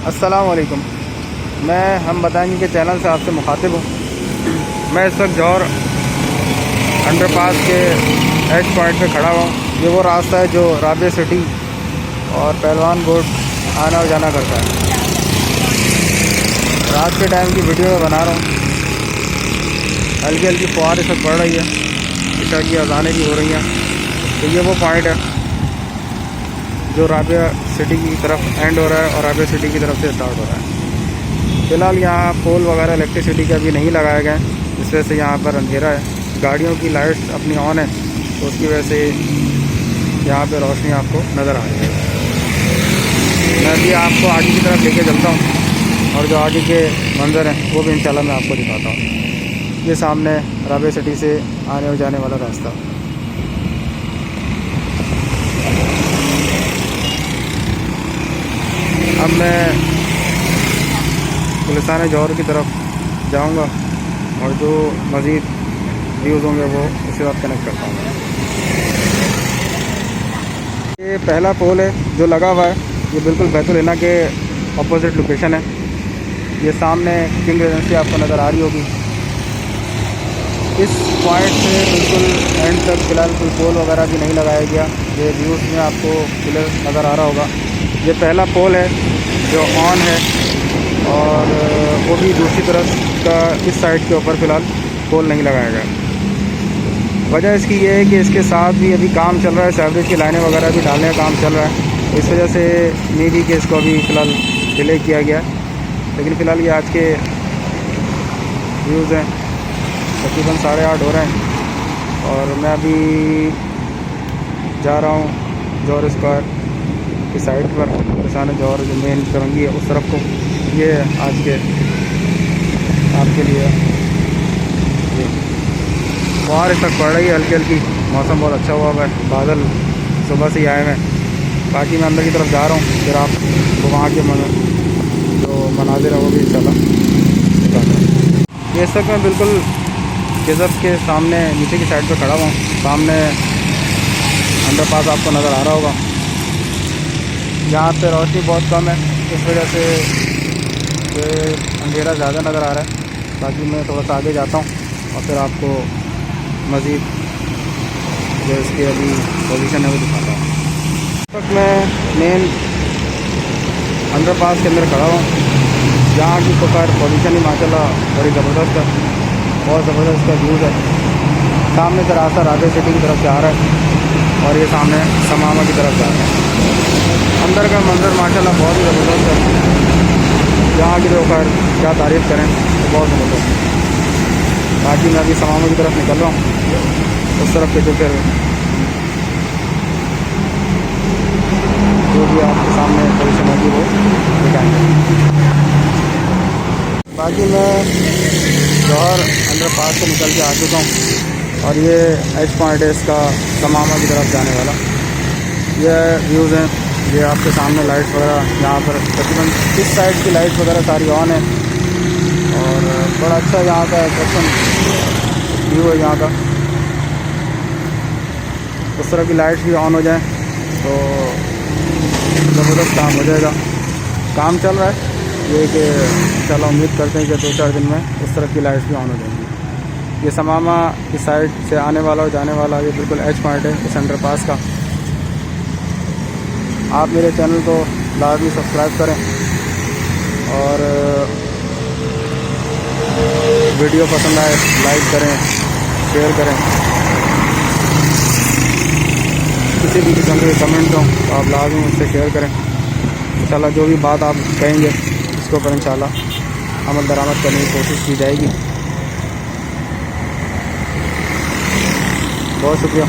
अस्सलाम वालेकुम। हम बताएंगे कि चैनल से आपसे मुखातिब हूँ। मैं इस वक्त जौहर अंडरपास के एच पॉइंट पे खड़ा हुआ हूँ। ये वो रास्ता है जो राबिया सिटी और पहलवान बोर्ड आना और जाना करता है। रात के टाइम की वीडियो में बना रहा हूँ। हल्की हल्की फुहार इस वक्त पड़ रही है, इशा की अज़ानें भी हो रही हैं। तो ये वो पॉइंट है जो राबिया सिटी की तरफ एंड हो रहा है और राबिया सिटी की तरफ से स्टार्ट हो रहा है। फ़िलहाल यहाँ पोल वगैरह इलेक्ट्रिसिटी का भी नहीं लगाया गया है, इस वजह से यहाँ पर अंधेरा है। गाड़ियों की लाइट्स अपनी ऑन है, तो उसकी वजह से यहाँ पे रोशनी आपको नज़र आ रही है। मैं भी आपको आगे की तरफ लेके चलता हूँ और जो आगे के मंज़र हैं वो भी इंशाल्लाह मैं आपको दिखाता हूँ। ये सामने राबिया सिटी से आने और जाने वाला रास्ता। अब मैं गुलिस्तान जौहर की तरफ जाऊंगा और जो मज़ीद व्यूज़ होंगे वो उसके साथ कनेक्ट करता हूँ। ये पहला पोल है जो लगा हुआ है, ये बिल्कुल बैतुल-इना के अपोजिट लोकेशन है। ये सामने किंग रेजेंसी आपको नज़र आ रही होगी। इस पॉइंट से बिल्कुल एंड तक फ़िलहाल कोई पोल वगैरह भी नहीं लगाया गया। ये व्यूज़ में आपको क्लियर नज़र आ रहा होगा। ये पहला पोल है जो ऑन है और वो भी दूसरी तरफ का इस साइड के ऊपर फ़िलहाल पोल नहीं लगाया गया। वजह इसकी ये है कि इसके साथ भी अभी काम चल रहा है, सीवरेज की लाइनें वगैरह भी डालने का काम चल रहा है। इस वजह से मे बी कि इसको अभी फ़िलहाल डिले किया गया है। लेकिन फ़िलहाल ये आज के व्यूज़ हैं, तकरीबन 8:30 हो रहे हैं और मैं अभी जा रहा हूँ जौहर स्क्वायर की साइड पर। किसान जौहर जो मेन चौरंगी है उस तरफ को, ये आज के आपके लिए ये बाहर इस तक पड़ रही है हल्की हल्की। मौसम बहुत अच्छा हुआ है, बादल सुबह से ही आए हैं। बाकी मैं अंदर की तरफ जा रहा हूँ, फिर आपको वहाँ के जो मनाजिर है वो भी इंशाल्लाह दिखाता हूँ। ये इस वक्त मैं बिल्कुल केज़ब के सामने नीचे की साइड पर खड़ा हुआ हूँ। सामने अंडरपास आपको नज़र आ रहा होगा। यहाँ पे रोशनी बहुत कम है, इस वजह से ये अंधेरा ज़्यादा नज़र आ रहा है। बाकी मैं थोड़ा सा आगे जाता हूँ और फिर आपको मज़ीद जो इसकी अभी पोजीशन है वो दिखाता हूँ। इस वक्त मैं मेन अंडरपास के अंदर खड़ा हूँ। यहाँ की तो खैर पोजीशन ही माशाल्लाह बड़ी ज़बरदस्त है, बहुत ज़बरदस्त का व्यूज़ है। सामने से रास्ता राबिया सिटी की तरफ से आ रहा है और ये सामने समामा की तरफ जा रहा है। अंदर का मंजर माशाल्लाह बहुत ही ज़बरदस्त है। यहाँ की तो खैर क्या तारीफ़ करें, तो बहुत ज़बरदस्त है। बाकी मैं अभी समामा की तरफ निकल रहा हूँ, उस तरफ के जो फिर जो भी आपके सामने पोजीशन होगी वो दिखाएंगे। बाकी मैं जौहर अंडरपास से निकल के आ चुका हूँ और ये एच पॉइंट है इसका समामा की तरफ जाने वाला। ये व्यूज़ हैं, ये आपके सामने लाइट्स वगैरह यहाँ पर तकरीबन इस साइड की लाइट्स वगैरह सारी ऑन है और बड़ा अच्छा यहाँ का अट्रैक्शन व्यू है यहाँ का। उस तरह की लाइट्स भी ऑन हो जाएं तो ज़बरदस्त काम हो जाएगा। काम चल रहा है ये कि चलो उम्मीद करते हैं कि 2-4 दिन में उस तरह की लाइट्स भी ऑन हो जाएंगी। ये समामा की साइड से आने वाला और जाने वाला ये बिल्कुल एच पॉइंट है इस अंडरपास का। आप मेरे चैनल को लाजमी सब्सक्राइब करें और वीडियो पसंद आए लाइक करें, शेयर करें। किसी भी किस्म के कमेंट हो तो आप लाजमी मुझसे शेयर करें। इंशाल्लाह जो भी बात आप कहेंगे इसके ऊपर इंशाल्लाह अमल दरामद करने की कोशिश की जाएगी। बहुत शुक्रिया।